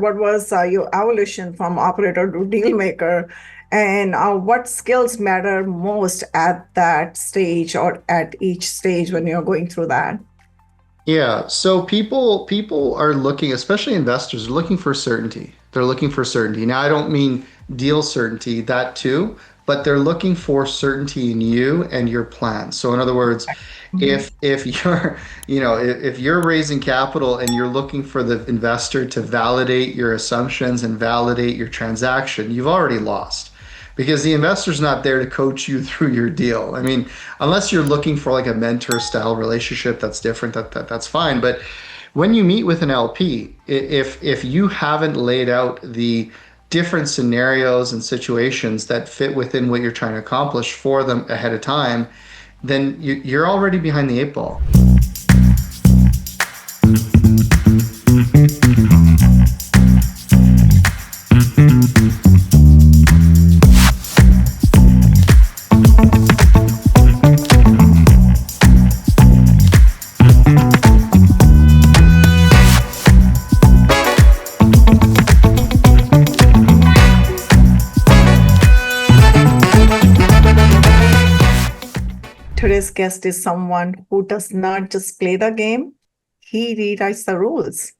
What was your evolution from operator to deal maker, and what skills matter most at that stage or at each stage when you're going through that? Yeah, so people are looking, especially investors, are looking for certainty. They're looking for certainty. Now, I don't mean deal certainty, that too, but they're looking for certainty in you and your plan. So in other words, Mhm. if you're, if you're raising capital and you're looking for the investor to validate your assumptions and validate your transaction, you've already lost because the investor's not there to coach you through your deal. I mean, unless you're looking for like a mentor style relationship, that's different. That's fine. But when you meet with an LP, if you haven't laid out the different scenarios and situations that fit within what you're trying to accomplish for them ahead of time, then you're already behind the eight ball. Today's guest is someone who does not just play the game, he rewrites the rules.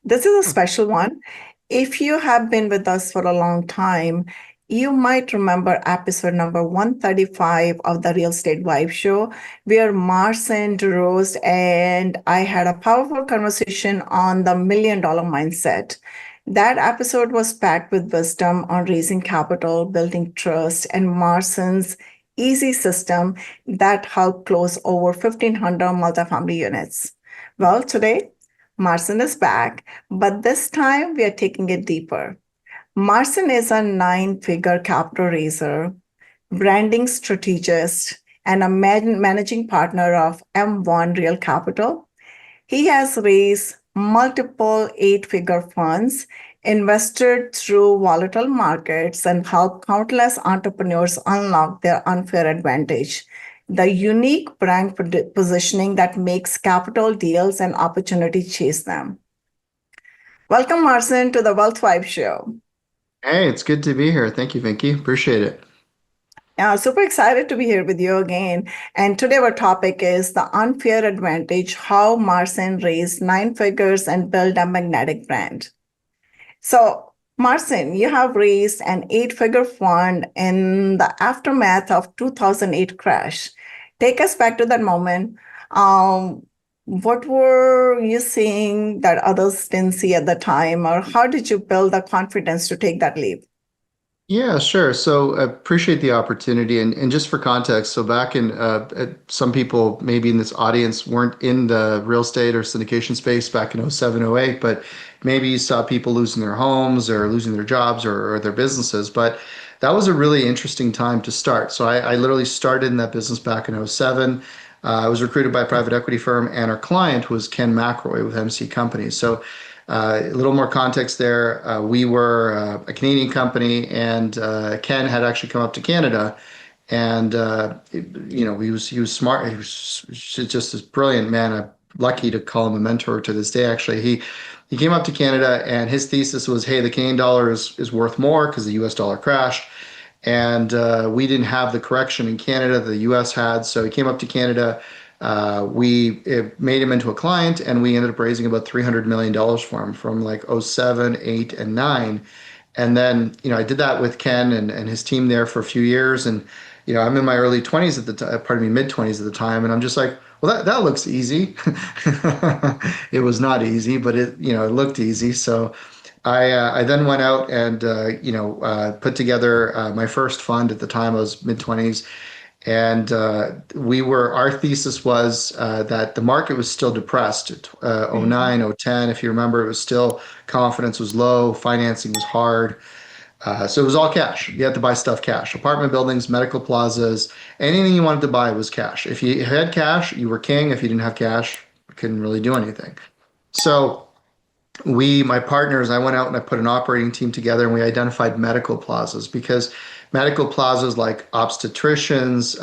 This is a special one. If you have been with us for a long time, you might remember episode number 135 of the Real Estate Vibe Show, where Marcin Drozdz and I had a powerful conversation on the $1 million mindset. That episode was packed with wisdom on raising capital, building trust, and Marcin's easy system that helped close over 1,500 multifamily units. Well, today, Marcin is back, but this time we are taking it deeper. Marcin is a nine-figure capital raiser, branding strategist, and a managing partner of M1 Real Capital. He has raised multiple eight-figure funds, invested through volatile markets, and helped countless entrepreneurs unlock their unfair advantage. The unique brand positioning that makes capital deals and opportunity chase them. Welcome, Marcin, to the Wealth Vibe Show. Hey, it's good to be here. Thank you, Vinky. Appreciate it. Yeah, super excited to be here with you again. And today our topic is the unfair advantage, how Marcin raised nine figures and built a magnetic brand. So, Marcin, you have raised an eight-figure fund in the aftermath of 2008 crash. Take us back to that moment. What were you seeing that others didn't see at the time, or how did you build the confidence to take that leap? Yeah, sure. So I appreciate the opportunity. And just for context, so back in some people maybe in this audience weren't in the real estate or syndication space back in '07, '08, but maybe you saw people losing their homes or losing their jobs or their businesses. But that was a really interesting time to start. So I literally started in that business back in '07. I was recruited by a private equity firm, and our client was Ken McRoy with MC Companies. So a little more context there. We were a Canadian company, and Ken had actually come up to Canada, and he was smart. He was just this brilliant man. I'm lucky to call him a mentor to this day. Actually, he came up to Canada, and his thesis was, hey, the Canadian dollar is worth more because the U.S. dollar crashed. And we didn't have the correction in Canada the US had. So he came up to Canada. We made him into a client, and we ended up raising about $300 million for him from like '07, '08, and '09. And then, I did that with Ken and his team there for a few years. And, I'm in my early 20s at the time, pardon me, mid 20s at the time. And I'm just like, well, that looks easy. It was not easy, but it looked easy. So I then went out and put together my first fund. At the time I was mid 20s, and our thesis was that the market was still depressed. Mhm. '09, '10, if you remember, it was still, confidence was low, financing was hard. So it was all cash. You had to buy stuff cash. Apartment buildings, medical plazas, anything you wanted to buy was cash. If you had cash, you were king. If you didn't have cash, you couldn't really do anything. So my partners, I went out and I put an operating team together, and we identified medical plazas because medical plazas like obstetricians,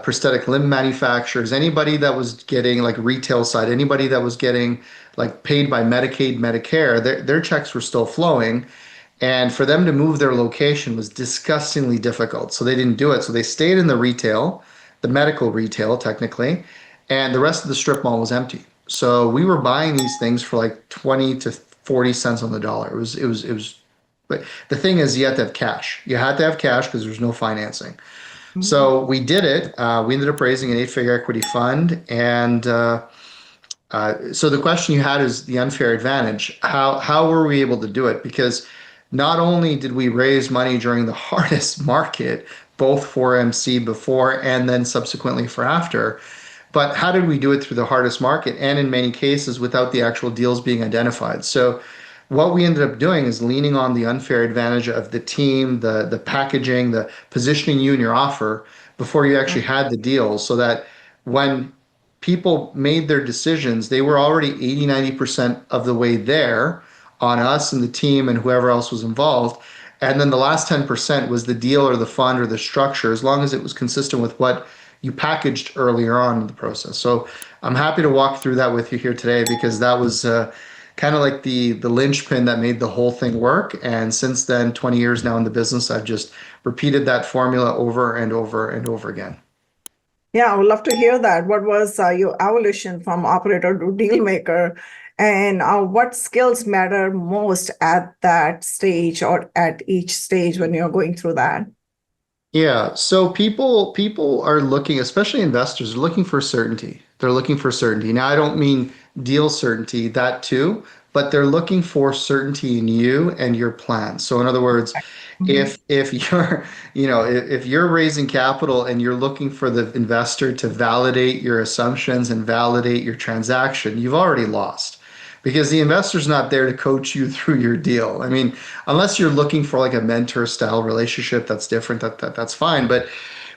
prosthetic limb manufacturers, anybody that was getting like retail side, anybody that was getting like paid by Medicaid, Medicare, their checks were still flowing. And for them to move their location was disgustingly difficult. So they didn't do it. So they stayed in the retail, the medical retail technically, and the rest of the strip mall was empty. So we were buying these things for like 20 to 40 cents on the dollar. It was but the thing is you had to have cash. You had to have cash because there's no financing. Mhm. So we did it. We ended up raising an eight-figure equity fund, and so the question you had is the unfair advantage. How were we able to do it? Because not only did we raise money during the hardest market, both for MC before and then subsequently for after, but how did we do it through the hardest market and in many cases without the actual deals being identified? So what we ended up doing is leaning on the unfair advantage of the team, the packaging, the positioning you and your offer before you actually had the deals so that when people made their decisions, they were already 80, 90% of the way there on us and the team and whoever else was involved. And then the last 10% was the deal or the fund or the structure, as long as it was consistent with what you packaged earlier on in the process. So I'm happy to walk through that with you here today because that was kind of like the linchpin that made the whole thing work. And since then, 20 years now in the business, I've just repeated that formula over and over and over again. Yeah, I would love to hear that. What was your evolution from operator to deal maker? And what skills matter most at that stage or at each stage when you're going through that? Yeah, so people are looking, especially investors, are looking for certainty. They're looking for certainty. Now, I don't mean deal certainty, that too, but they're looking for certainty in you and your plan. So in other words, Mhm. if you're, if you're raising capital and you're looking for the investor to validate your assumptions and validate your transaction, you've already lost because the investor's not there to coach you through your deal. I mean, unless you're looking for like a mentor style relationship, that's different. That's fine. But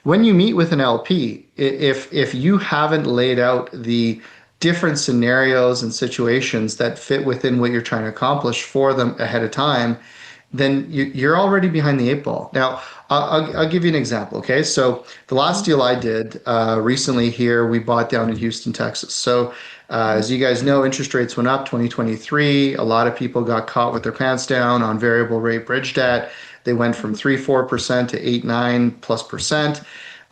when you meet with an LP, if you haven't laid out the different scenarios and situations that fit within what you're trying to accomplish for them ahead of time, then you're already behind the eight ball. Now, I'll give you an example. Okay, so the last deal I did recently here, we bought down in Houston, Texas. So as you guys know, interest rates went up 2023. A lot of people got caught with their pants down on variable rate bridge debt. They went from 3-4% to 8-9+%.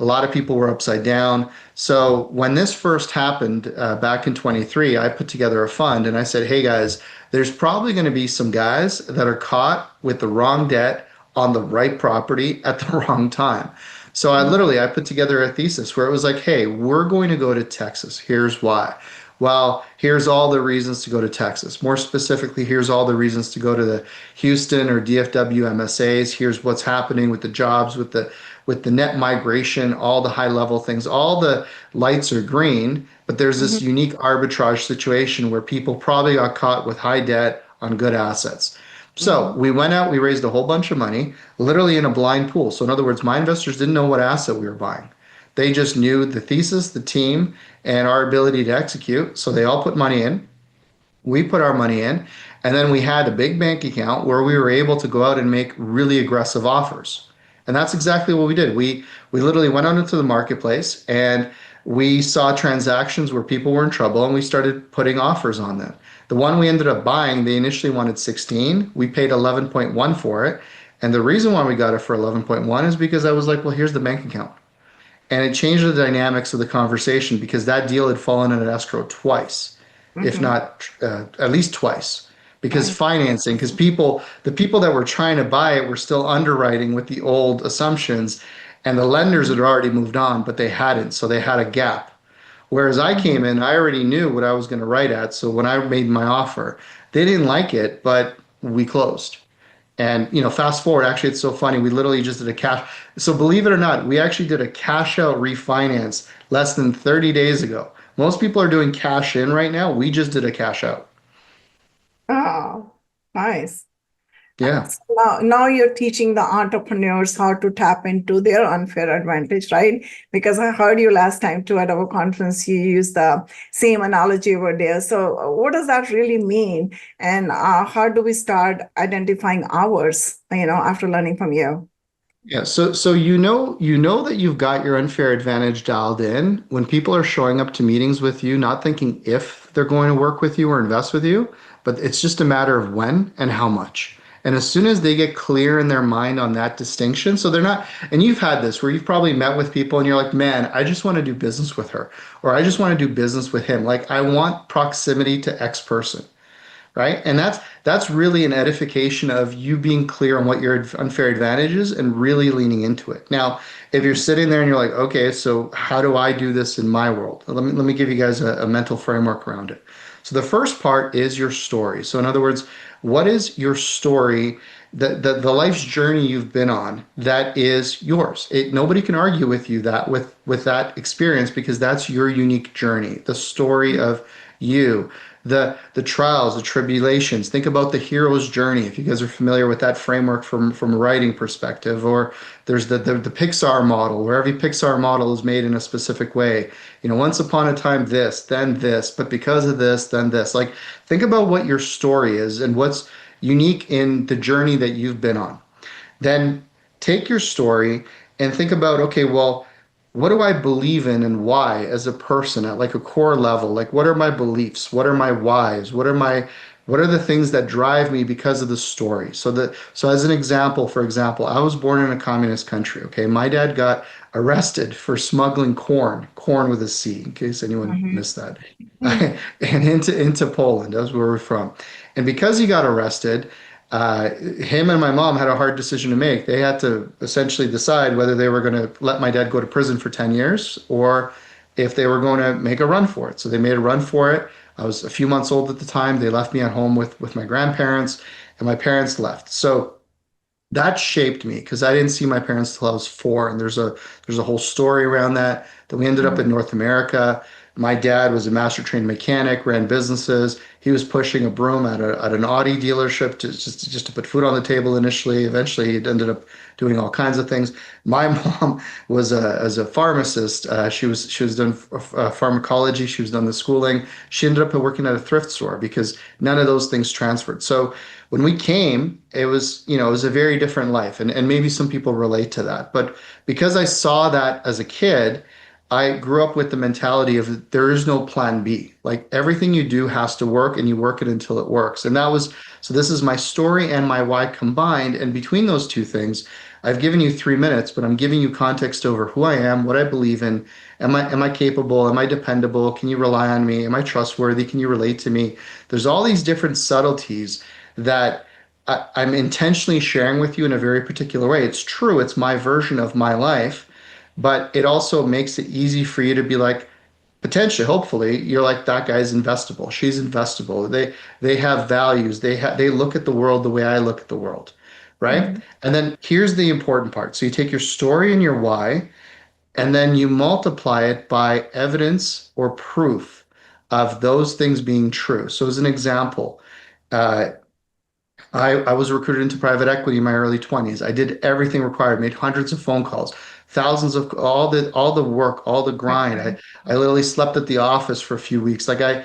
A lot of people were upside down. So when this first happened back in 23, I put together a fund and I said, hey guys, there's probably going to be some guys that are caught with the wrong debt on the right property at the wrong time. So I put together a thesis where it was like, hey, we're going to go to Texas. Here's why. Well, here's all the reasons to go to Texas. More specifically, here's all the reasons to go to the Houston or DFW MSAs. Here's what's happening with the jobs, with the net migration, all the high level things. All the lights are green, but there's this Mhm. unique arbitrage situation where people probably got caught with high debt on good assets. So Mhm. we went out, we raised a whole bunch of money, literally in a blind pool. So in other words, my investors didn't know what asset we were buying. They just knew the thesis, the team, and our ability to execute. So they all put money in. We put our money in. And then we had a big bank account where we were able to go out and make really aggressive offers. And that's exactly what we did. We literally went out into the marketplace and we saw transactions where people were in trouble and we started putting offers on them. The one we ended up buying, they initially wanted 16. We paid 11.1 for it. And the reason why we got it for 11.1 is because I was like, well, here's the bank account. And it changed the dynamics of the conversation because that deal had fallen in an escrow twice, if Mhm. not at least twice. Because Nice. financing, because the people that were trying to buy it were still underwriting with the old assumptions, and the lenders had already moved on, but they hadn't. So they had a gap. Whereas I came Mhm. in, I already knew what I was going to write at. So when I made my offer, they didn't like it, but we closed. And fast forward, actually, it's so funny. We literally just did a cash. So believe it or not, we actually did a cash out refinance less than 30 days ago. Most people are doing cash in right now. We just did a cash out. Oh, nice. Yeah. So now you're teaching the entrepreneurs how to tap into their unfair advantage, right? Because I heard you last time too at our conference, you used the same analogy over there. So what does that really mean? And how do we start identifying ours, after learning from you? Yeah, so you know that you've got your unfair advantage dialed in when people are showing up to meetings with you, not thinking if they're going to work with you or invest with you, but it's just a matter of when and how much. And as soon as they get clear in their mind on that distinction, so they're not, and you've had this where you've probably met with people and you're like, man, I just want to do business with her, or I just want to do business with him. Like I want proximity to X person, right? And that's really an edification of you being clear on what your unfair advantage is and really leaning into it. Now, if you're sitting there and you're like, okay, so how do I do this in my world? Let me give you guys a mental framework around it. So the first part is your story. So in other words, what is your story, the life's journey you've been on that is yours? Nobody can argue with you that with that experience because that's your unique journey, the story of you, the trials, the tribulations. Think about the hero's journey, if you guys are familiar with that framework from a writing perspective. Or there's the Pixar model, where every Pixar model is made in a specific way. You know, once upon a time this, then this, but because of this, then this. Like, think about what your story is and what's unique in the journey that you've been on. Then take your story and think about, okay, well, what do I believe in and why as a person at like a core level? Like, what are my beliefs? What are my whys? What are the things that drive me because of the story? So as an example, for example, I was born in a communist country. Okay, my dad got arrested for smuggling corn with a C, in case anyone Mhm. missed that, and into Poland. That's where we're from. And because he got arrested, him and my mom had a hard decision to make. They had to essentially decide whether they were going to let my dad go to prison for 10 years or if they were going to make a run for it. So they made a run for it. I was a few months old at the time. They left me at home with my grandparents, and my parents left. So that shaped me because I didn't see my parents till I was 4, and there's a whole story around that. Then we ended up in Mhm. North America. My dad was a master trained mechanic, ran businesses. He was pushing a broom at an Audi dealership just to put food on the table initially. Eventually, he ended up doing all kinds of things. My mom was as a pharmacist. She was done pharmacology. She was done the schooling. She ended up working at a thrift store because none of those things transferred. So when we came, it was a very different life. And maybe some people relate to that. But because I saw that as a kid, I grew up with the mentality of there is no plan B. Like everything you do has to work and you work it until it works. And so this is my story and my why combined. And between those two things, I've given you 3 minutes, but I'm giving you context over who I am, what I believe in. Am I capable? Am I dependable? Can you rely on me? Am I trustworthy? Can you relate to me? There's all these different subtleties that I'm intentionally sharing with you in a very particular way. It's true, it's my version of my life, but it also makes it easy for you to be like, potentially, hopefully, you're like, that guy's investable. She's investable. They have values. They look at the world the way I look at the world, right? Mhm. And then here's the important part. So you take your story and your why, and then you multiply it by evidence or proof of those things being true. So as an example, uh, I was recruited into private equity in my early 20s. I did everything required, made hundreds of phone calls, thousands of all the work, all the grind. I, Okay. I literally slept at the office for a few weeks. Like I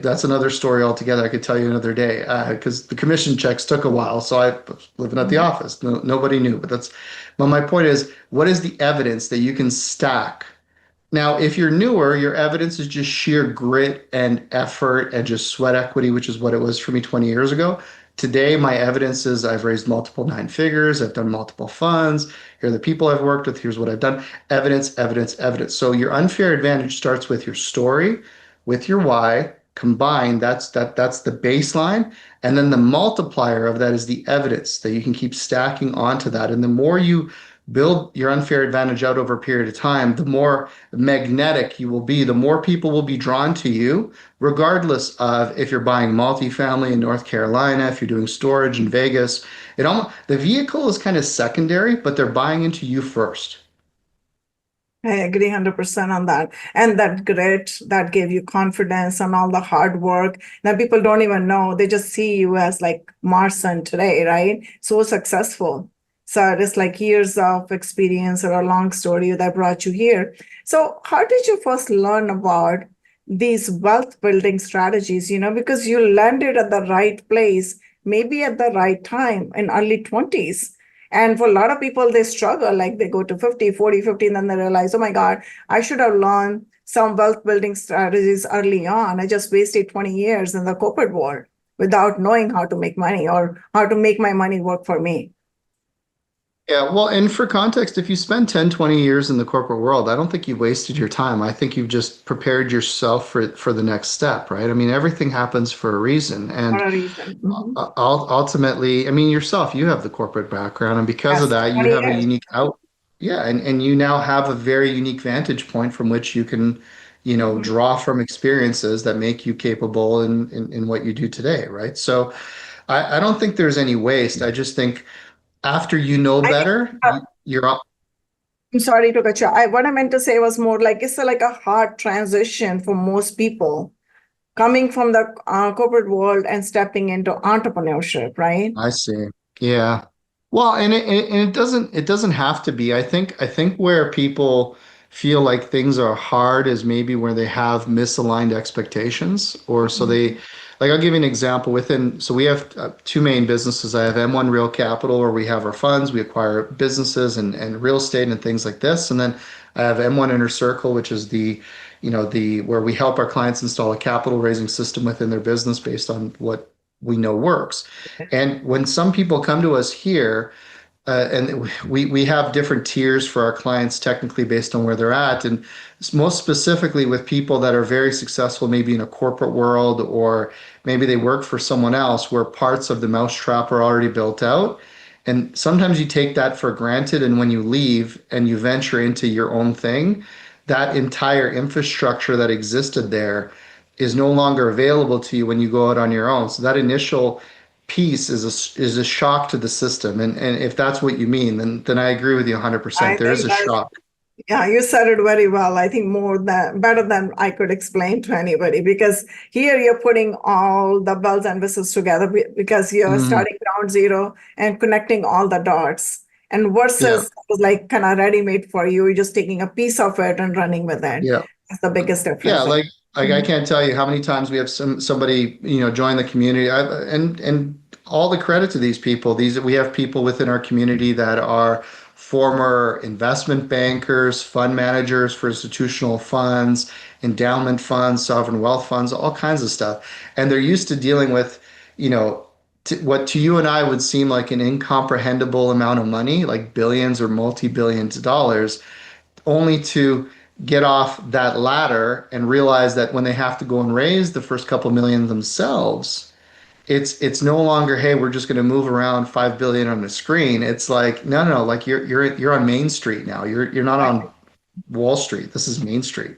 that's another story altogether. I could tell you another day because the commission checks took a while. So I was living at the Mhm. office. Nobody knew, but my point is, what is the evidence that you can stack? Now, if you're newer, your evidence is just sheer grit and effort and just sweat equity, which is what it was for me 20 years ago. Today, my evidence is I've raised multiple 9 figures, I've done multiple funds, here are the people I've worked with, here's what I've done. Evidence, evidence, evidence. So your unfair advantage starts with your story, with your why, combined, that's the baseline. And then the multiplier of that is the evidence that you can keep stacking onto that. And the more you build your unfair advantage out over a period of time, the more magnetic you will be, the more people will be drawn to you, regardless of if you're buying multifamily in North Carolina, if you're doing storage in Vegas. The vehicle is kind of secondary, but they're buying into you first. I agree 100% on that. And that grit that gave you confidence and all the hard work. Now people don't even know. They just see you as like Marcin today, right? So successful. So it's like years of experience or a long story that brought you here. So how did you first learn about these wealth building strategies? Because you landed at the right place, maybe at the right time in early 20s. And for a lot of people, they struggle, like they go to 50, 40, 50, and then they realize, oh my God, I should have learned some wealth building strategies early on. I just wasted 20 years in the corporate world without knowing how to make money or how to make my money work for me. Yeah, well, and for context, if you spend 10, 20 years in the corporate world, I don't think you wasted your time. I think you've just prepared yourself for the next step, right? I mean, everything happens for a reason. For And a reason. Mhm. ultimately, I mean, yourself, you have the corporate background, and because of Yes, that, you 20 have a years. unique out, yeah, and you now have a very unique vantage point from which you can, Mhm. draw from experiences that make you capable in what you do today, right? So I don't think there's any waste. I just think after you know I think, better, you're up. I'm sorry to cut you. What I meant to say was more like it's like a hard transition for most people coming from the corporate world and stepping into entrepreneurship, right? I see. Yeah. Well, and it doesn't have to be. I think where people feel like things are hard is maybe where they have misaligned expectations, or so they Mhm. like I'll give you an example within so we have two main businesses. I have M1 Real Capital where we have our funds, we acquire businesses and real estate and things like this. And then I have M1 Inner Circle, which is the where we help our clients install a capital raising system within their business based on what we know works. And when some people come to us here, and we have different tiers for our clients technically based on where they're at, and most specifically with people that are very successful, maybe in a corporate world, or maybe they work for someone else where parts of the mousetrap are already built out. And sometimes you take that for granted, and when you leave and you venture into your own thing, that entire infrastructure that existed there is no longer available to you when you go out on your own. So that initial piece is a shock to the system. And if that's what you mean, then I agree with you 100%. I There is think a that's, shock. yeah, you said it very well. I think more than better than I could explain to anybody because here you're putting all the bells and whistles together because you're Mhm. starting ground zero and connecting all the dots. And Yeah. versus it was like kind of ready made for you, you're just taking a piece of it and running with it. Yeah. That's the biggest Yeah, difference. like I Mhm. can't tell you how many times we have somebody join the community. And all the credit to these people. These we have people within our community that are former investment bankers, fund managers for institutional funds, endowment funds, sovereign wealth funds, all kinds of stuff, and they're used to dealing with you know what to you and I would seem like an incomprehensible amount of money, like billions or multi-billions of dollars, only to get off that ladder and realize that when they have to go and raise the first couple million themselves, it's no longer, hey, we're just going to move around 5 billion on the screen. It's like, no, like you're on Main Street now. You're not on Wall Street. This is Main Street.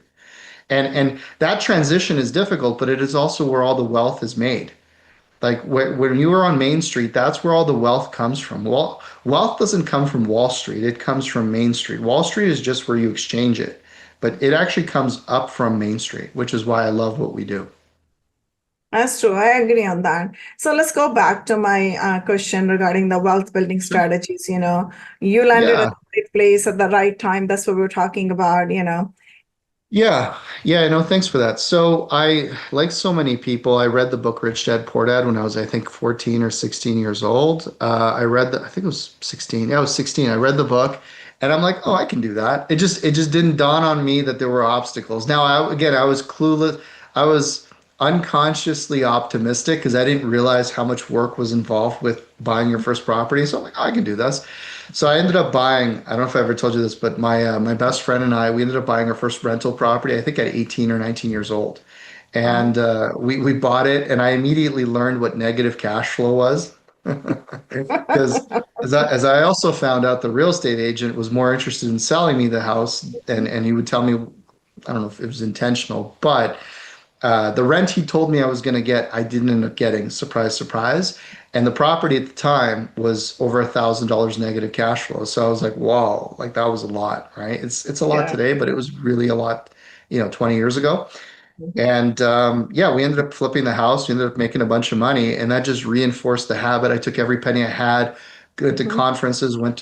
And that transition is difficult, but it is also where all the wealth is made. Like when you are on Main Street, that's where all the wealth comes from. Well, wealth doesn't come from Wall Street, it comes from Main Street. Wall Street is just where you exchange it, but it actually comes up from Main Street, which is why I love what we do. That's true. I agree on that. So let's go back to my question regarding the wealth building Sure. strategies. You landed at Yeah. the right place at the right time. That's what we're talking about. Yeah, no, thanks for that. So like so many people, I read the book Rich Dad Poor Dad when I was, I think, 14 or 16 years old. I think it was 16. Yeah, I was 16. I read the book and I'm like, oh, I can do that. It just didn't dawn on me that there were obstacles. Now, again, I was clueless. I was unconsciously optimistic because I didn't realize how much work was involved with buying your first property. So I'm like, oh, I can do this. So I ended up buying, I don't know if I ever told you this, but my best friend and I, we ended up buying our first rental property, I think at 18 or 19 years old. Wow. And we bought it, and I immediately learned what negative cash flow was. Because as I also found out, the real estate agent was more interested in selling me the house, and he would tell me, I don't know if it was intentional, but the rent he told me I was going to get, I didn't end up getting. Surprise, surprise. And the property at the time was over $1,000 negative cash flow. So I was like, "Whoa!" Like that was a lot, right? It's a lot Yeah. today, but it was really a lot, 20 years ago. And yeah, we ended up flipping the house. We ended up making a bunch of money, and that just reinforced the habit. I took every penny I had, went to Mhm. conferences, went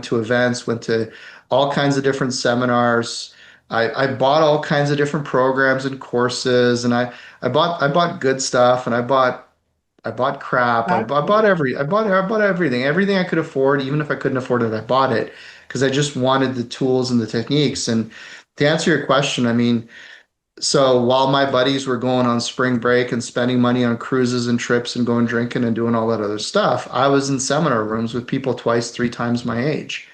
to events, went to all kinds of different seminars. I bought all kinds of different programs and courses, and I bought good stuff, and I bought I bought crap. Exactly. I bought everything I could afford. Even if I couldn't afford it, I bought it because I just wanted the tools and the techniques. And to answer your question, I mean, so while my buddies were going on spring break and spending money on cruises and trips and going drinking and doing all that other stuff, I was in seminar rooms with people twice, three times my age.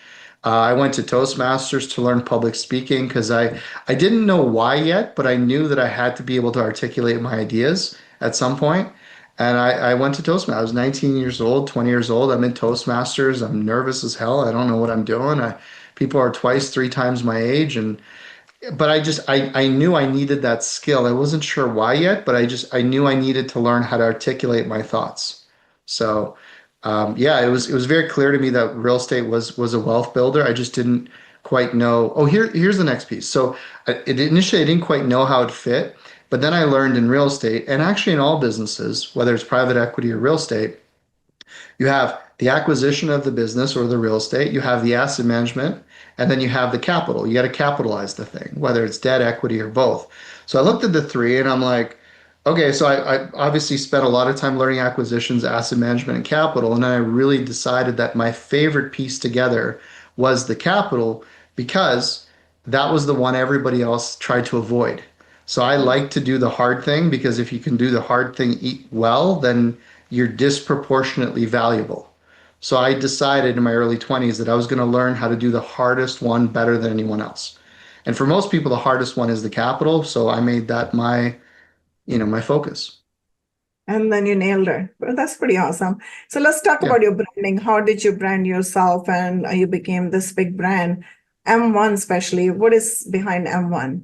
I went to Toastmasters to learn public speaking because I didn't know why yet, but I knew that I had to be able to articulate my ideas at some point. And I went to Toastmasters. I was 19 years old, 20 years old. I'm in Toastmasters. I'm nervous as hell. I don't know what I'm doing. People are twice, three times my age, and but I knew I needed that skill. I wasn't sure why yet, but I knew I needed to learn how to articulate my thoughts. So yeah, it was very clear to me that real estate was a wealth builder. I just didn't quite know. Oh, here's the next piece. So initially I didn't quite know how it fit, but then I learned in real estate and actually in all businesses, whether it's private equity or real estate, you have the acquisition of the business or the real estate, you have the asset management, and then you have the capital. You got to capitalize the thing, whether it's debt, equity, or both. So I looked at the three and I'm like, okay, so I obviously spent a lot of time learning acquisitions, asset management, and capital. And then I really decided that my favorite piece together was the capital because that was the one everybody else tried to avoid. So I like to do the hard thing because if you can do the hard thing eat well, then you're disproportionately valuable. So I decided in my early 20s that I was going to learn how to do the hardest one better than anyone else. And for most people, the hardest one is the capital. So I made that my focus. And then you nailed it. Well, that's pretty awesome. So let's talk Yeah. about your branding. How did you brand yourself and you became this big brand? M1 especially. What is behind M1?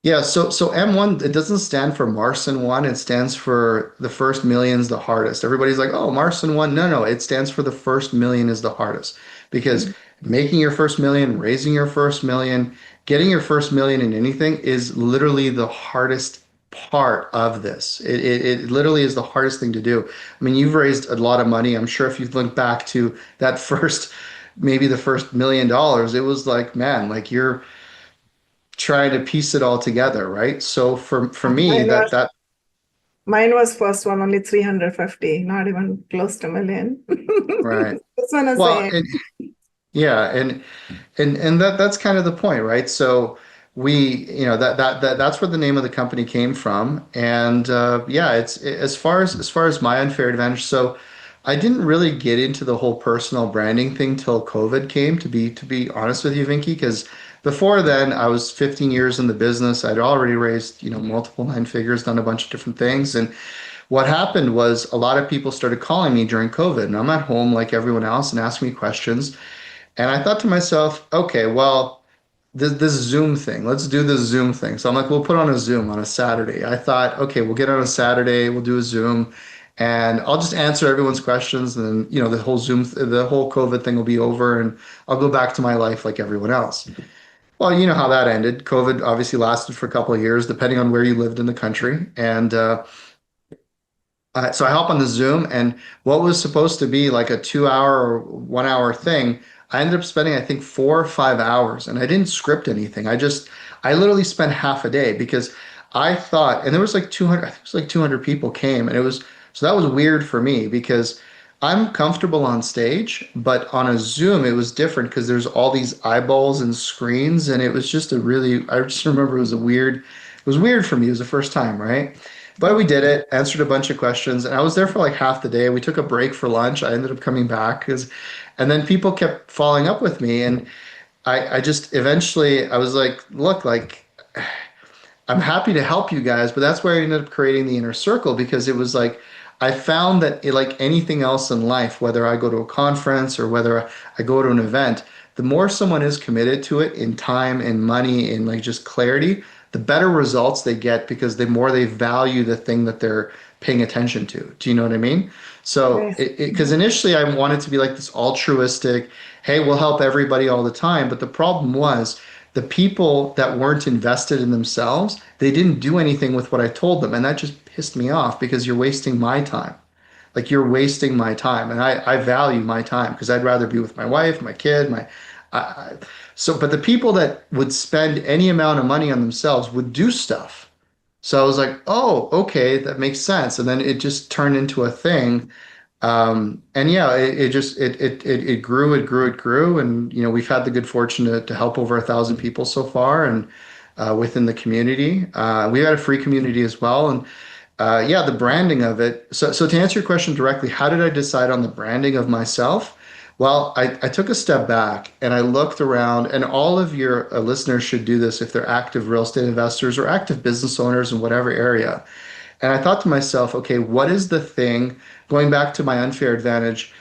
Yeah, so M1, it doesn't stand for Marcin one, it stands for the first million's the hardest. Everybody's like, oh, Marcin one. No, no, it stands for the first million is the hardest. Because making your first million, raising your first million, getting your first million in anything is literally the hardest part of this. It literally is the hardest thing to do. I mean, you've raised a lot of money. I'm sure if you look back to that first, maybe the first $1 million, it was like, man, like you're trying to piece it all together, right? So for me, Mine that was that mine was first one, only 350, not even close to a million. right. Just wanna Well, say, yeah, and that's kind of the point, right? So that's where the name of the company came from, and yeah, it's as far as my unfair advantage. So I didn't really get into the whole personal branding thing till COVID came, to be honest with you, Vinky, because before then I was 15 years in the business. I'd already raised multiple nine figures, done a bunch of different things, and what happened was a lot of people started calling me during COVID, and I'm at home like everyone else and asking me questions. And I thought to myself, okay, well, this Zoom thing, let's do this Zoom thing. So I'm like, we'll put on a Zoom on a Saturday. I thought, okay, we'll get on a Saturday, we'll do a Zoom, and I'll just answer everyone's questions. And then, the whole COVID thing will be over, and I'll go back to my life like everyone else. Well, you know how that ended. COVID obviously lasted for a couple of years, depending on where you lived in the country. And so I hop on the Zoom, and what was supposed to be like a 2 hour or 1 hour thing, I ended up spending, I think, 4 or 5 hours, and I didn't script anything. I literally spent half a day because I thought, and there was like 200, I think it was like 200 people came, and so that was weird for me because I'm comfortable on stage, but on a Zoom, it was different because there's all these eyeballs and screens, and it was just I just remember it was weird for me. It was the first time, right? But we did it, answered a bunch of questions, and I was there for like half the day. We took a break for lunch. I ended up coming back and then people kept following up with me, and I just eventually I was like, look, like I'm happy to help you guys, but that's where I ended up creating the inner circle because it was like I found that like anything else in life, whether I go to a conference or whether I go to an event, the more someone is committed to it in time and money and like just clarity, the better results they get because the more they value the thing that they're paying attention to. Do you know what I mean? So yes. because initially I wanted to be like this altruistic, hey, we'll help everybody all the time. But the problem was the people that weren't invested in themselves, they didn't do anything with what I told them. And that just pissed me off because you're wasting my time. Like you're wasting my time. And I value my time because I'd rather be with my wife, my kid, I, but the people that would spend any amount of money on themselves would do stuff. So I was like, oh, okay, that makes sense. And then it just turned into a thing. And yeah, it just it grew, it grew, it grew, and we've had the good fortune to help over 1,000 people so far, and within the community, we had a free community as well, and yeah, the branding of it. So to answer your question directly, how did I decide on the branding of myself? Well, I took a step back and I looked around, and all of your listeners should do this if they're active real estate investors or active business owners in whatever area. And I thought to myself, okay, what is the thing, going back to my unfair advantage?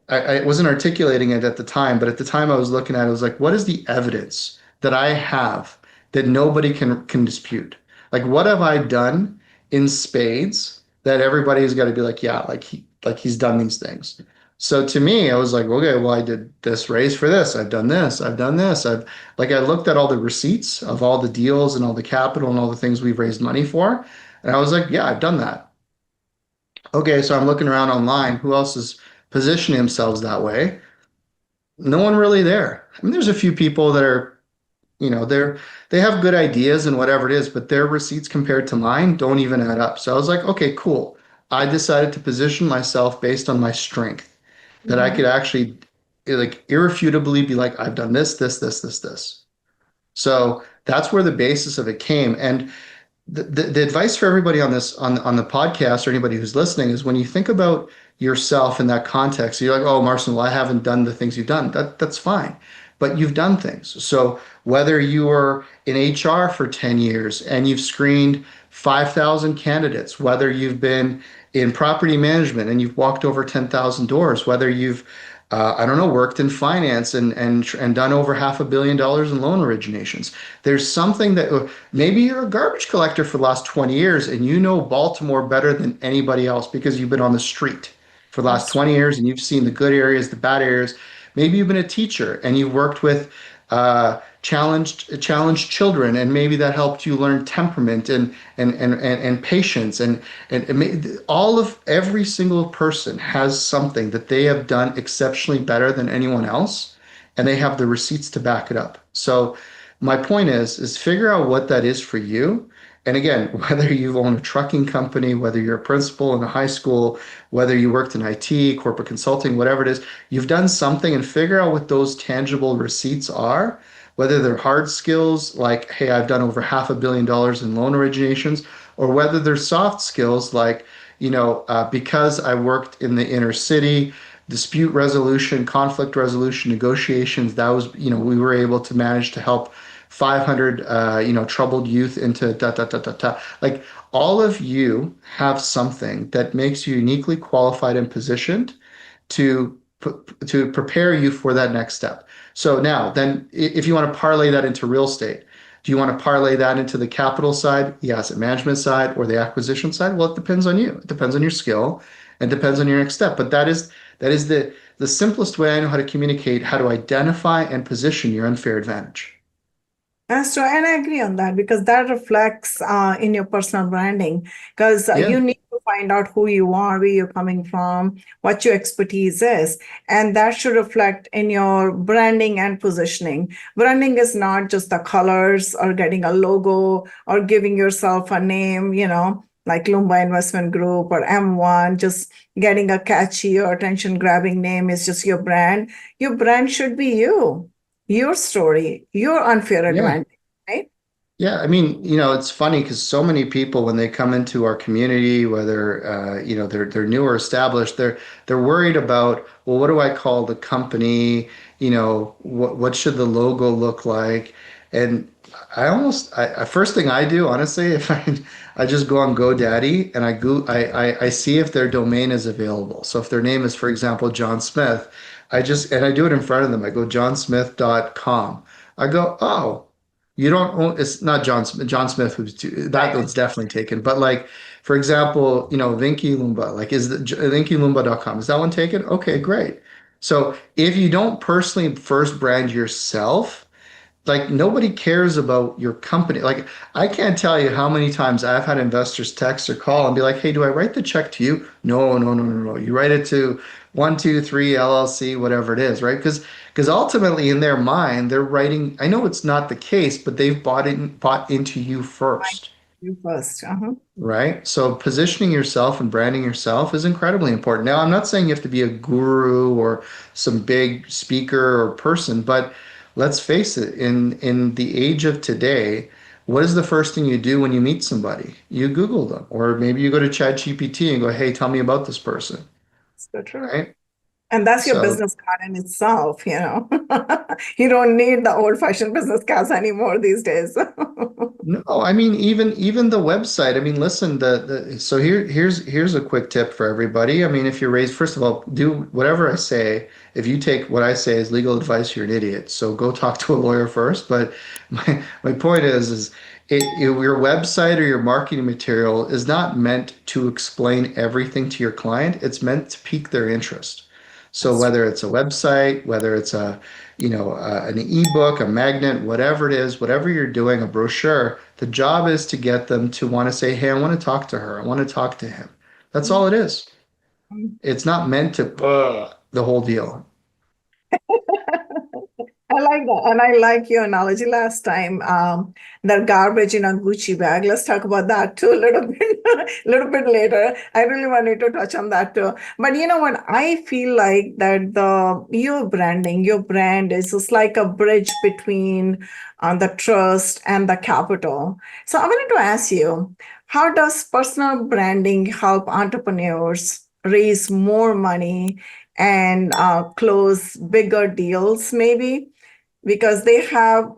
I wasn't articulating it at the time, but at the time I was looking at it, I was like, what is the evidence that I have that nobody can dispute? Like, what have I done in spades that everybody's got to be like, yeah, he's done these things. So to me, I was like, okay, well, I did this raise for this. I've done this. I've done this. I looked at all the receipts of all the deals and all the capital and all the things we've raised money for. And I was like, yeah, I've done that. Okay, so I'm looking around online. Who else is positioning themselves that way? No one really there. I mean, there's a few people that are, they have good ideas and whatever it is, but their receipts compared to mine don't even add up. So I was like, okay, cool. I decided to position myself based on my strength, that I could Mhm. actually like irrefutably be like, I've done this, this, this, this, this. So that's where the basis of it came. And the advice for everybody on this on the podcast or anybody who's listening is when you think about yourself in that context, you're like, oh, Marcin, well, I haven't done the things you've done. That's fine. But you've done things. So whether you were in HR for 10 years and you've screened 5,000 candidates, whether you've been in property management and you've walked over 10,000 doors, whether you've I don't know, worked in finance and done over $500 million in loan originations. There's something that maybe you're a garbage collector for the last 20 years and you know Baltimore better than anybody else because you've been on the street for the last That's 20 years and you've seen the good areas, the bad areas. Maybe you've been a teacher and you've worked with challenged children, and maybe that helped you learn temperament and patience all of every single person has something that they have done exceptionally better than anyone else, and they have the receipts to back it up. So my point is figure out what that is for you. And again, whether you own a trucking company, whether you're a principal in a high school, whether you worked in IT, corporate consulting, whatever it is, you've done something, and figure out what those tangible receipts are, whether they're hard skills like, hey, I've done over $500 million in loan originations, or whether they're soft skills like, because I worked in the inner city, dispute resolution, conflict resolution, negotiations, that was, we were able to manage to help 500, troubled youth into da da da da da. Like all of you have something that makes you uniquely qualified and positioned to to prepare you for that next step. So now, then, if you want to parlay that into real estate, do you want to parlay that into the capital side, the asset management side, or the acquisition side? Well, it depends on you. It depends on your skill, and depends on your next step. But that is the simplest way I know how to communicate how to identify and position your unfair advantage. That's true, and I agree on that because that reflects in your personal branding. Because Yeah, you need to find out who you are, where you're coming from, what your expertise is, and that should reflect in your branding and positioning. Branding is not just the colors or getting a logo or giving yourself a name, like Loomba Investment Group or M1, just getting a catchy or attention-grabbing name is just your brand. Your brand should be you, your story, your unfair yeah. advantage, right? Yeah, I mean, it's funny because so many people when they come into our community, whether they're new or established, they're worried about, well, what do I call the company? What should the logo look like? And first thing I do, honestly, if I just go on GoDaddy and I see if their domain is available. So if their name is, for example, John Smith, I do it in front of them. I go johnsmith.com. I go, oh. You don't own, it's not John Smith. John Smith was that Right. was definitely taken. But like, for example, Vinky Loomba, like is the vinkyloomba.com, is that one taken? Okay, great. So if you don't personally first brand yourself, like nobody cares about your company. Like I can't tell you how many times I've had investors text or call and be like, "Hey, do I write the check to you?" No, no, no, no, no. You write it to 123 LLC, whatever it is, right? Because ultimately in their mind, they're writing. I know it's not the case, but they've bought into you Right. first. You first. Uh-huh. right? So positioning yourself and branding yourself is incredibly important. Now, I'm not saying you have to be a guru or some big speaker or person, but let's face it, in the age of today, what is the first thing you do when you meet somebody? You Google them, or maybe you go to ChatGPT and go, "Hey, tell me about this person," So true. right? And that's your So business card in itself, you know. You don't need the old-fashioned business cards anymore these days. no, I mean even the website. I mean, listen, the so here's a quick tip for everybody. I mean, if you're raised, first of all, do whatever I say. If you take what I say as legal advice, you're an idiot. So go talk to a lawyer first. But my point is your website or your marketing material is not meant to explain everything to your client. It's meant to pique their interest. So That's true. whether it's a website, whether it's an ebook, a magnet, whatever it is, whatever you're doing, a brochure, the job is to get them to want to say, "Hey, I want to talk to her. I want to talk to him." That's all it is. Mhm. It's not meant to the whole deal. I like that. And I like your analogy last time, that garbage in a Gucci bag. Let's talk about that too a little bit, a little bit later. I really wanted to touch on that too. But you know what? I feel like that your branding, your brand is just like a bridge between the trust and the capital. So I wanted to ask you, how does personal branding help entrepreneurs raise more money and close bigger deals, maybe? Because they have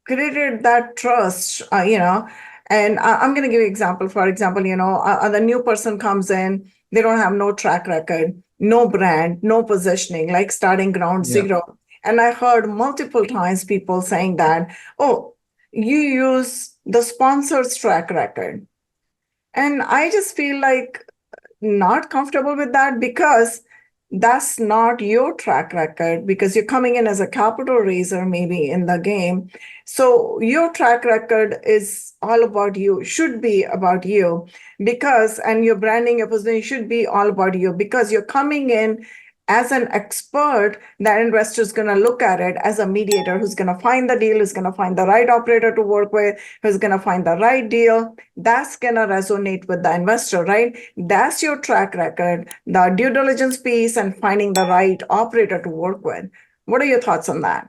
created that trust, and I'm going to give you an example. For example, the new person comes in, they don't have no track record, no brand, no positioning, like starting ground Yeah. zero. And I heard multiple times people saying that, oh, you use the sponsor's track record. And I just feel like not comfortable with that, because that's not your track record, because you're coming in as a capital raiser maybe in the game. So your track record is all about you, should be about you, because, and your branding, your positioning should be all about you, because you're coming in as an expert. That investor is going to look at it as a mediator who's going to find the deal, who's going to find the right operator to work with, who's going to find the right deal. That's going to resonate with the investor, right? That's your track record, the due diligence piece, and finding the right operator to work with. What are your thoughts on that?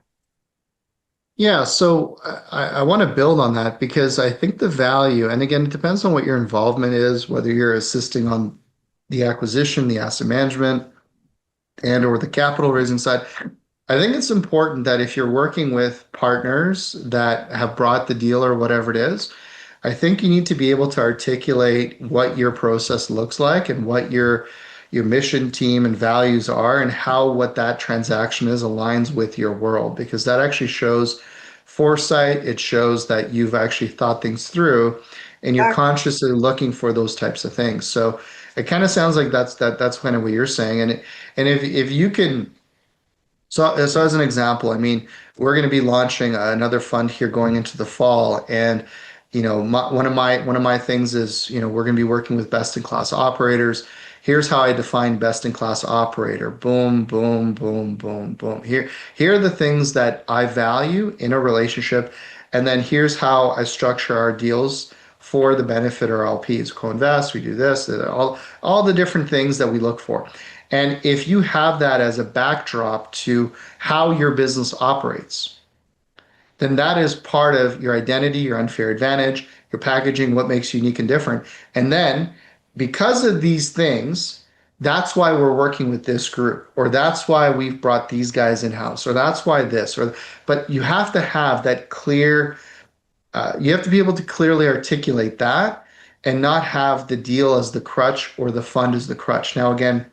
Yeah, so I want to build on that because I think the value, and again, it depends on what your involvement is, whether you're assisting on the acquisition, the asset management, and or the capital raising side. I think it's important that if you're working with partners that have brought the deal or whatever it is, I think you need to be able to articulate what your process looks like and what your mission team and values are and how what that transaction is aligns with your world because that actually shows foresight. It shows that you've actually thought things through and you're Exactly. consciously looking for those types of things. So it kind of sounds like that's kind of what you're saying. And if you can so as an example, I mean, we're going to be launching another fund here going into the fall, and one of my things is we're going to be working with best in class operators. Here's how I define best in class operator. Boom, boom, boom, boom, boom. Here are the things that I value in a relationship, and then here's how I structure our deals for the benefit of our LPs. Co-invest, we do this, all the different things that we look for. And if you have that as a backdrop to how your business operates, then that is part of your identity, your unfair advantage, your packaging, what makes you unique and different. And then because of these things, that's why we're working with this group, or that's why we've brought these guys in house, or that's why this, or but you have to have that clear, you have to be able to clearly articulate that and not have the deal as the crutch or the fund as the crutch. Now, again,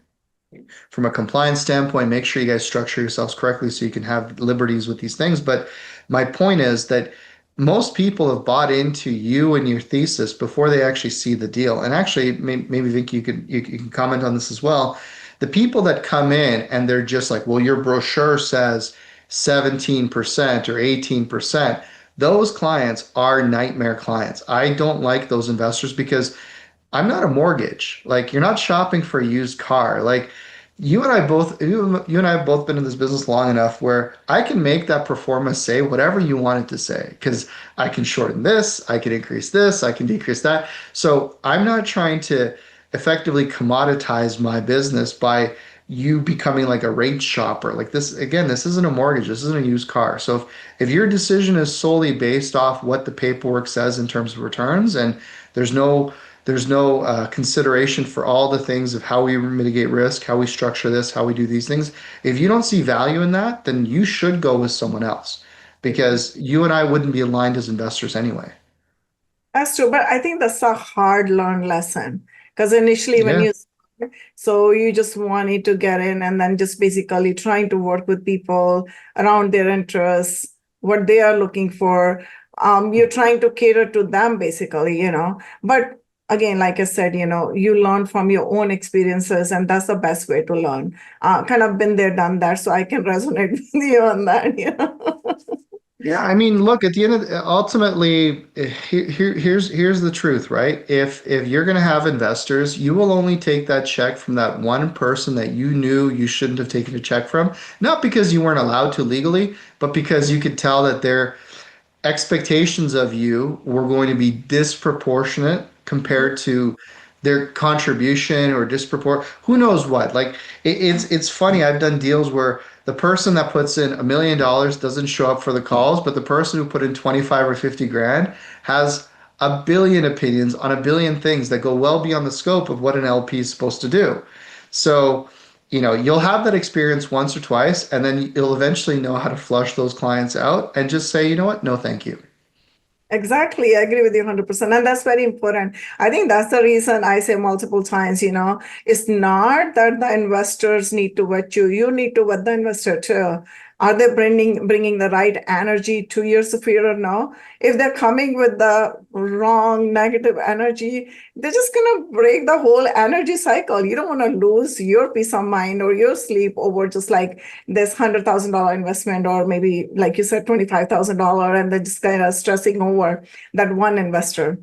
from a compliance standpoint, make sure you guys structure yourselves correctly so you can have liberties with these things. But my point is that most people have bought into you and your thesis before they actually see the deal. And actually, maybe Vicky, you can comment on this as well. The people that come in and they're just like, well, your brochure says 17% or 18%. Those clients are nightmare clients. I don't like those investors because I'm not a mortgage. Like you're not shopping for a used car. Like you and I have both been in this business long enough where I can make that performance say whatever you want it to say because I can shorten this, I can increase this, I can decrease that. So I'm not trying to effectively commoditize my business by you becoming like a rate shopper. Like this, again, this isn't a mortgage, this isn't a used car. So if your decision is solely based off what the paperwork says in terms of returns and there's no consideration for all the things of how we mitigate risk, how we structure this, how we do these things. If you don't see value in that, then you should go with someone else because you and I wouldn't be aligned as investors anyway. That's true, but I think that's a hard learned lesson because initially when Yeah. you start, so you just wanted to get in and then just basically trying to work with people around their interests, what they are looking for. You're trying to cater to them basically, But again, like I said, you learn from your own experiences, and that's the best way to learn. Kind of been there, done that, so I can resonate with you on that. Yeah, I mean, look, at the end of ultimately, here's the truth, right? If you're going to have investors, you will only take that check from that one person that you knew you shouldn't have taken a check from, not because you weren't allowed to legally, but because you could tell that they're expectations of you were going to be disproportionate compared to their contribution or disproportionate who knows what like it's funny. I've done deals where the person that puts in $1 million doesn't show up for the calls, but the person who put in 25 or 50 grand has a billion opinions on a billion things that go well beyond the scope of what an LP is supposed to do. So you'll have that experience once or twice, and then you'll eventually know how to flush those clients out and just say, you know what? No, thank you. Exactly. I agree with you 100%. And that's very important. I think that's the reason I say multiple times, it's not that the investors need to vet you. You need to vet the investor too. Are they bringing the right energy to your sphere or no? If they're coming with the wrong negative energy, they're just going to break the whole energy cycle. You don't want to lose your peace of mind or your sleep over just like this $100,000 investment, or maybe, like you said, $25,000, and they're just kind of stressing over that one investor.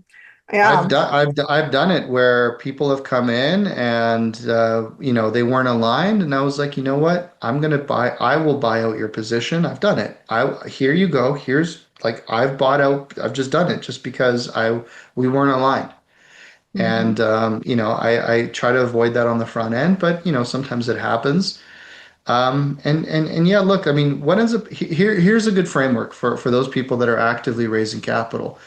Yeah. I've done it where people have come in and they weren't aligned, and I was like, you know what? I will buy out your position. I've done it. Here you go. Here's like I've bought out. I've just done it just because I we weren't aligned. Mhm. And I try to avoid that on the front end, but sometimes it happens. And yeah, look, I mean, what ends up here's a good framework for those people that are actively raising capital.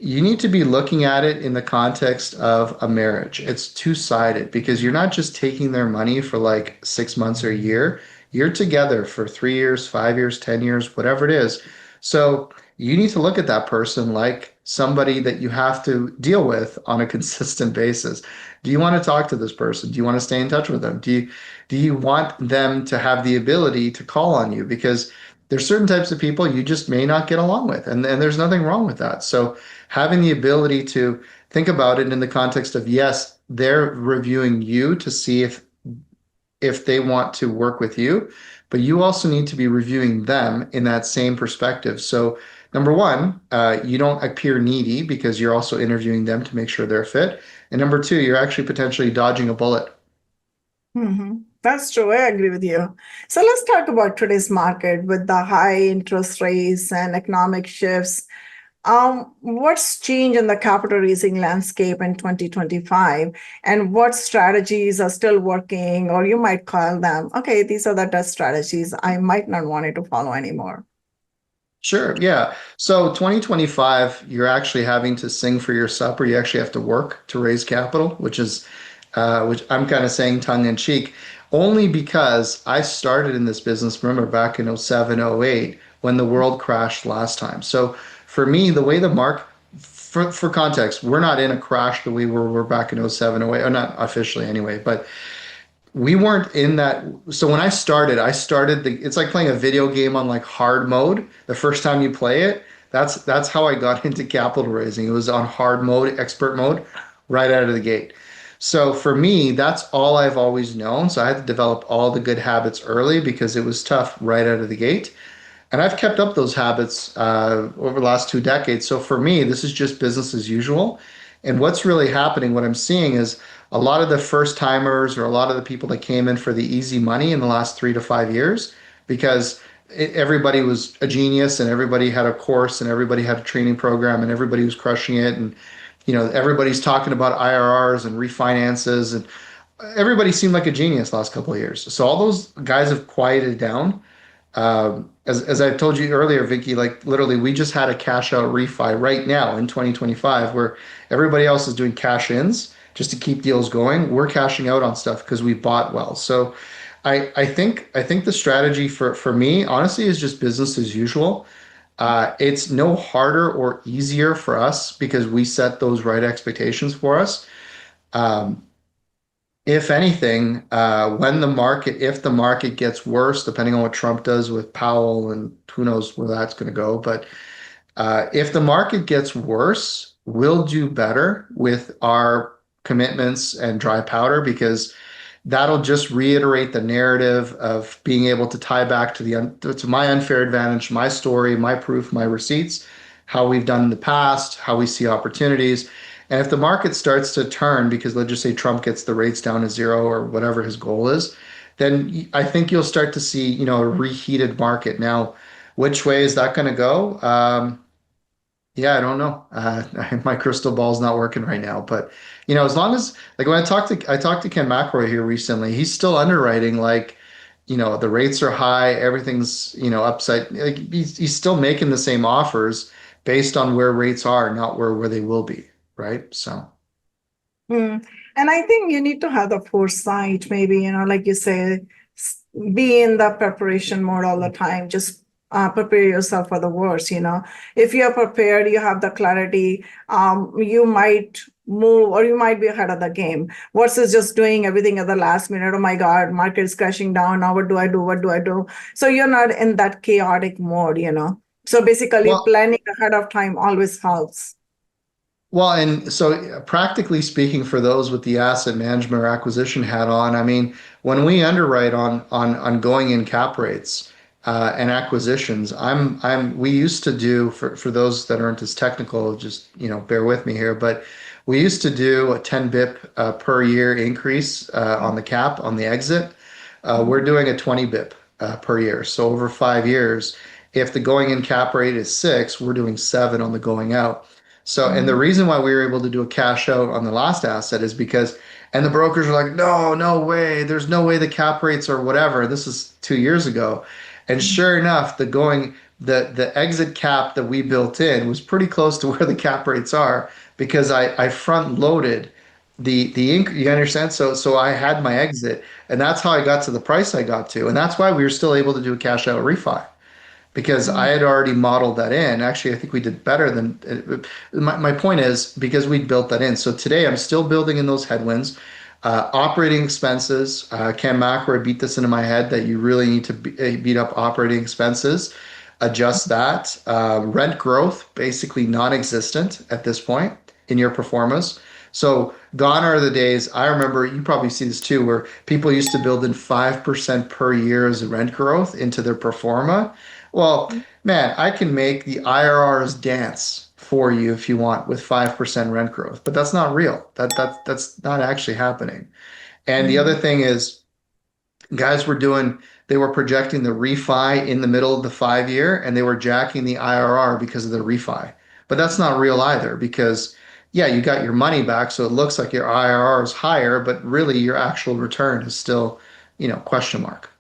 You need to be looking at it in the context of a marriage. It's two-sided because you're not just taking their money for like 6 months or a year. You're together for 3 years, 5 years, 10 years, whatever it is. So you need to look at that person like somebody that you have to deal with on a consistent basis. Do you want to talk to this person? Do you want to stay in touch with them? Do you want them to have the ability to call on you? Because there's certain types of people you just may not get along with, and there's nothing wrong with that. So having the ability to think about it in the context of yes, they're reviewing you to see if they want to work with you, but you also need to be reviewing them in that same perspective. So number one, you don't appear needy because you're also interviewing them to make sure they're fit. And number two, you're actually potentially dodging a bullet. That's true. I agree with you. So let's talk about today's market with the high interest rates and economic shifts. What's changed in the capital raising landscape in 2025, and what strategies are still working, or you might call them, okay, these are the best strategies I might not want it to follow anymore. Sure, yeah. So 2025, you're actually having to sing for your supper. You actually have to work to raise capital, which I'm kind of saying tongue in cheek, only because I started in this business, remember back in '07, '08, when the world crashed last time. So for me, the way the mark, for context, we're not in a crash the way we were back in '07, '08, or not officially anyway, but we weren't in that. So when I started it's like playing a video game on like hard mode. The first time you play it, that's how I got into capital raising. It was on hard mode, expert mode, right out of the gate. So for me, that's all I've always known. So I had to develop all the good habits early because it was tough right out of the gate. And I've kept up those habits over the last 2 decades. So for me, this is just business as usual. And what's really happening, what I'm seeing is a lot of the first timers or a lot of the people that came in for the easy money in the last 3 to 5 years, because everybody was a genius and everybody had a course and everybody had a training program and everybody was crushing it. And, everybody's talking about IRRs and refinances and everybody seemed like a genius last couple of years. So all those guys have quieted down. As I told you earlier, Vicky, like literally, we just had a cash out refi right now in 2025 where everybody else is doing cash ins just to keep deals going. We're cashing out on stuff because we bought well. So I think the strategy for me, honestly, is just business as usual. It's no harder or easier for us because we set those right expectations for us. Um, if anything, if the market gets worse, depending on what Trump does with Powell, and who knows where that's going to go, but if the market gets worse, we'll do better with our commitments and dry powder because that'll just reiterate the narrative of being able to tie back to to my unfair advantage, my story, my proof, my receipts, how we've done in the past, how we see opportunities. And if the market starts to turn, because let's just say Trump gets the rates down to zero or whatever his goal is, then I think you'll start to see, a reheated market. Now, which way is that going to go? Yeah, I don't know. My crystal ball's not working right now, but as long as like when I talked to Ken McElroy here recently, he's still underwriting like, the rates are high, everything's, upside. Like he's still making the same offers based on where rates are, not where they will be, right? So, Mm. And I think you need to have the foresight, maybe, like you say, be in the preparation mode all the time. Just prepare yourself for the worst. If you're prepared, you have the clarity, you might move or you might be ahead of the game versus just doing everything at the last minute. Oh my God, market is crashing down. Now what do I do? What do I do? So you're not in that chaotic mode. So basically well, planning ahead of time always helps. and so practically speaking, for those with the asset management or acquisition hat on, I mean, when we underwrite on going in cap rates and acquisitions, we used to do for those that aren't as technical, just bear with me here, but we used to do a 10 bip per year increase on the cap on the exit. We're doing a 20 bip per year. So over 5 years, if the going in cap rate is six, we're doing seven on the going out. So, and the Mhm. reason why we were able to do a cash out on the last asset is because, and the brokers are like, no, no way, there's no way the cap rates or whatever. This is 2 years ago. And sure enough, the exit cap that we built in was pretty close to where the cap rates are because I front loaded you understand? So I had my exit and that's how I got to the price I got to. And that's why we were still able to do a cash out refi because I Mhm. had already modeled that in. Actually, I think we did better than my point is because we built that in. So today I'm still building in those headwinds. Operating expenses, Ken McElroy beat this into my head that you really need to beat up operating expenses, adjust that. Rent growth, basically non-existent at this point in your performance. So gone are the days, I remember, you probably see this too, where people used to build in 5% per year as rent growth into their performa. Well, man, I can make the IRRs dance for you if you want with 5% rent growth, but that's not real. That's not actually happening. And the other Mhm. thing is guys they were projecting the refi in the middle of the 5 year and they were jacking the IRR because of the refi. But that's not real either because yeah, you got your money back, so it looks like your IRR is higher, but really your actual return is still, question mark,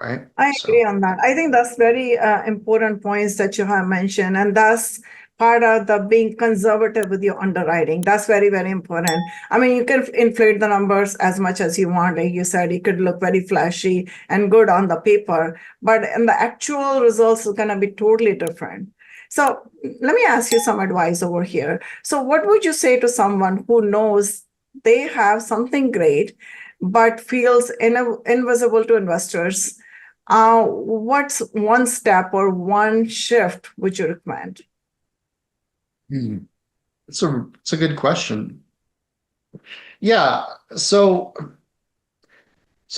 right? I agree So on that. I think that's very important points that you have mentioned, and that's part of the being conservative with your underwriting. That's very, very important. I mean, you can inflate the numbers as much as you want. Like you said, it could look very flashy and good on the paper, but in the actual results is going to be totally different. So let me ask you some advice over here. So what would you say to someone who knows they have something great, but feels invisible to investors? What's one step or one shift would you recommend? hmm, it's a good question. Yeah, so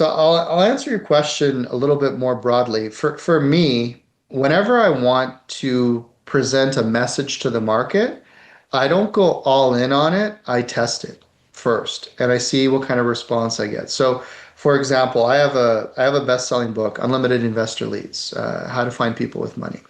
I'll answer your question a little bit more broadly. For me, whenever I want to present a message to the market, I don't go all in on it. I test it first and I see what kind of response I get. So, for example, I have a best-selling book, Unlimited Investor Leads, How to Find People with Money.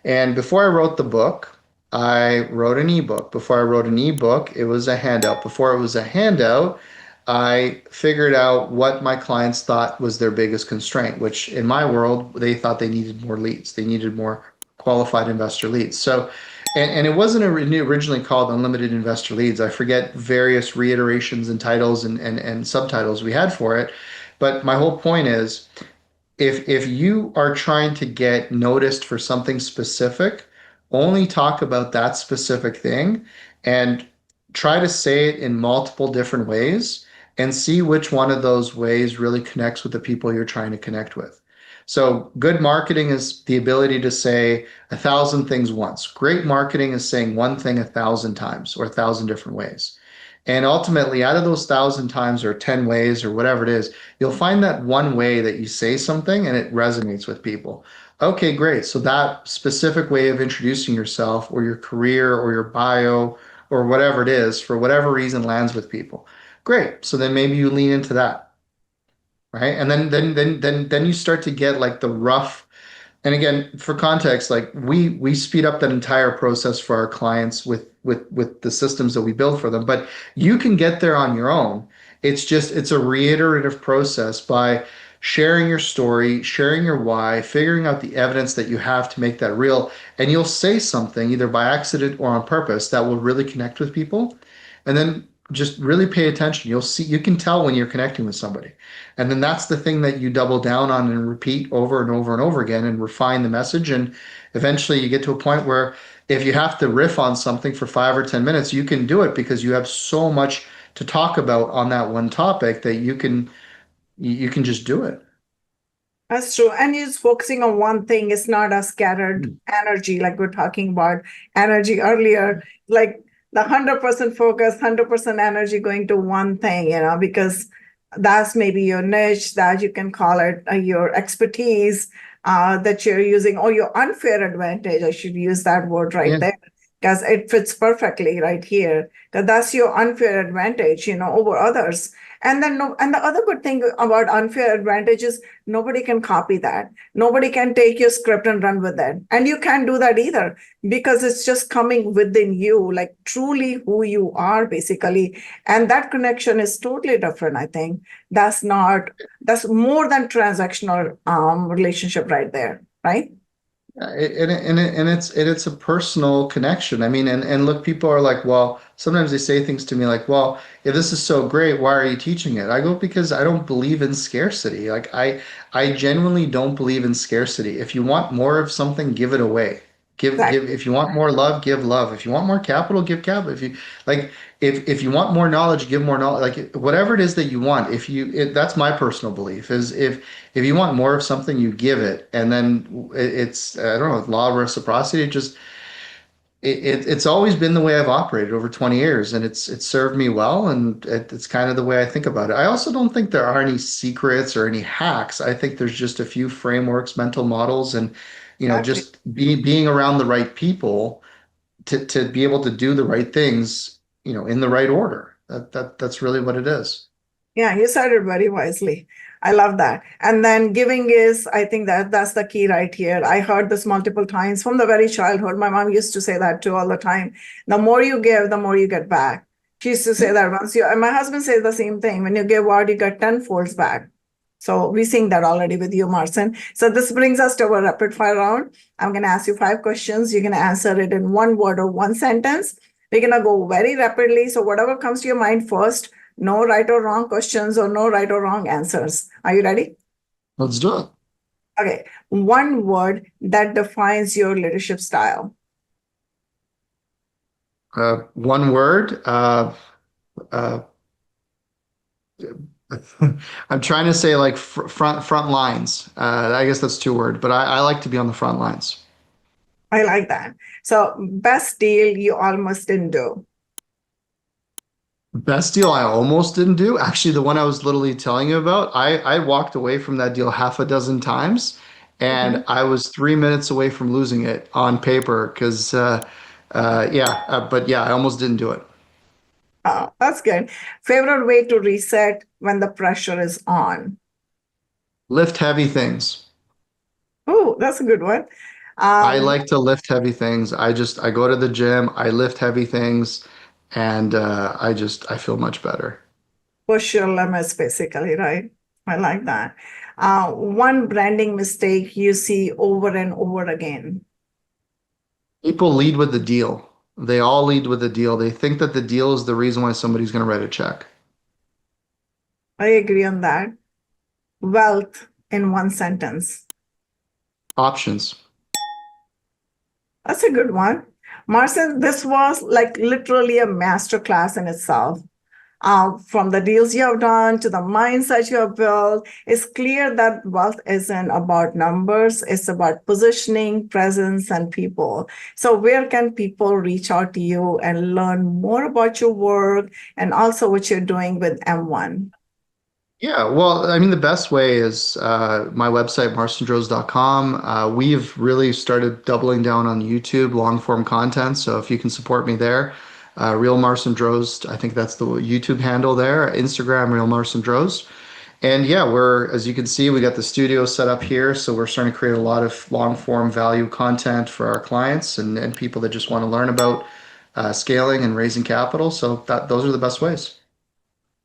And before I wrote the book, I wrote an ebook. Before I wrote an ebook, it was a handout. Before it was a handout, I figured out what my clients thought was their biggest constraint, which in my world, they thought they needed more leads. They needed more qualified investor leads. So, and it wasn't originally called Unlimited Investor Leads. I forget various reiterations and titles and subtitles we had for it. But my whole point is if you are trying to get noticed for something specific, only talk about that specific thing and try to say it in multiple different ways and see which one of those ways really connects with the people you're trying to connect with. So good marketing is the ability to say 1,000 things once. Great marketing is saying one thing 1,000 times or 1,000 different ways. And ultimately, out of those 1,000 times or 10 ways or whatever it is, you'll find that one way that you say something and it resonates with people. Okay, great. So that specific way of introducing yourself or your career or your bio or whatever it is, for whatever reason, lands with people. Great. So then maybe you lean into that, right? And then you start to get like the rough, and again, for context, like we speed up that entire process for our clients with the systems that we build for them. But you can get there on your own. It's a reiterative process by sharing your story, sharing your why, figuring out the evidence that you have to make that real, and you'll say something either by accident or on purpose that will really connect with people. And then just really pay attention. You'll see, you can tell when you're connecting with somebody. And then that's the thing that you double down on and repeat over and over and over again and refine the message. And eventually you get to a point where if you have to riff on something for 5 or 10 minutes, you can do it because you have so much to talk about on that one topic that you can just do it. That's true. And it's focusing on one thing. It's not a scattered energy, like we're talking about energy earlier, like the 100% focus, 100% energy going to one thing, because that's maybe your niche, that you can call it your expertise that you're using, or your unfair advantage. I should use that word right Yeah. there because it fits perfectly right here. Because that's your unfair advantage, over others. And then and the other good thing about unfair advantage is nobody can copy that. Nobody can take your script and run with it. And you can't do that either because it's just coming within you, like truly who you are, basically. And that connection is totally different, I think. That's more than transactional relationship right there, right? And it's a personal connection. I mean, and look, people are like, well, sometimes they say things to me like, well, if this is so great, why are you teaching it? I go, because I don't believe in scarcity. Like I genuinely don't believe in scarcity. If you want more of something, give it away. Give, Exactly. if you want more love, give love. If you want more capital, give capital. If you like, if you want more knowledge, give more knowledge. Like whatever it is that you want, that's my personal belief is if you want more of something, you give it, and then it's I don't know, law of reciprocity. It's always been the way I've operated over 20 years, and it's served me well, and it's kind of the way I think about it. I also don't think there are any secrets or any hacks. I think there's just a few frameworks, mental models, and Exactly. just being around the right people to be able to do the right things, in the right order. That's really what it is. Yeah, you said it very wisely. I love that. And then giving is, I think that's the key right here. I heard this multiple times from the very childhood. My mom used to say that too all the time. The more you give, the more you get back. She used to say that and my husband says the same thing. When you give out, you get 10 folds back. So we're seeing that already with you, Marcin. So this brings us to our rapid fire round. I'm going to ask you 5 questions. You're going to answer it in one word or one sentence. We're going to go very rapidly. So whatever comes to your mind first, no right or wrong questions or no right or wrong answers. Are you ready? Let's do it. Okay. One word that defines your leadership style. One word. Uh, I'm trying to say like front lines. I guess that's 2 words, but I like to be on the front lines. I like that. So best deal you almost didn't do. Best deal I almost didn't do. Actually, the one I was literally telling you about, I walked away from that deal half a dozen times, and Mhm. I was 3 minutes away from losing it on paper because But yeah, I almost didn't do it. That's good. Favorite way to reset when the pressure is on? Lift heavy things. Oh, that's a good one. I Um, like to lift heavy things. I go to the gym, I lift heavy things, and I feel much better. Push your limits, basically, right? I like that. One branding mistake you see over and over again. People lead with the deal. They all lead with the deal. They think that the deal is the reason why somebody's going to write a check. I agree on that. Wealth in one sentence. Options. That's a good one. Marcin, this was like literally a masterclass in itself. From the deals you have done to the mindset you have built, it's clear that wealth isn't about numbers, it's about positioning, presence, and people. So, where can people reach out to you and learn more about your work and also what you're doing with M1? Yeah, well, I mean, the best way is my website, marcindrozdz.com. We've really started doubling down on YouTube, long form content. So if you can support me there, Real Marcin Drozdz, I think that's the YouTube handle there. Instagram, Real Marcin Drozdz. And yeah, as you can see, we got the studio set up here. So we're starting to create a lot of long form value content for our clients and people that just want to learn about scaling and raising capital. So those are the best ways.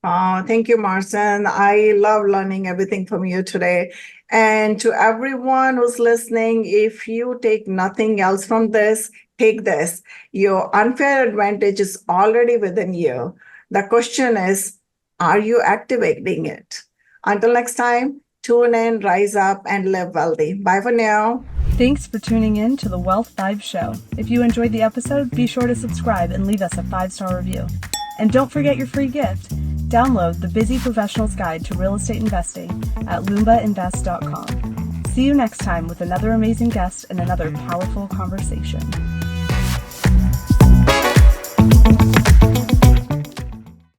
Thank you, Marcin. I love learning everything from you today. And to everyone who's listening, if you take nothing else from this, take this. Your unfair advantage is already within you. The question is, are you activating it? Until next time, tune in, rise up, and live wealthy. Bye for now. Thanks for tuning in to the Wealth Vibe Show. If you enjoyed the episode, be sure to subscribe and leave us a 5-star review. And don't forget your free gift. Download the Busy Professional's Guide to Real Estate Investing at loombainvest.com. See you next time with another amazing guest and another powerful conversation.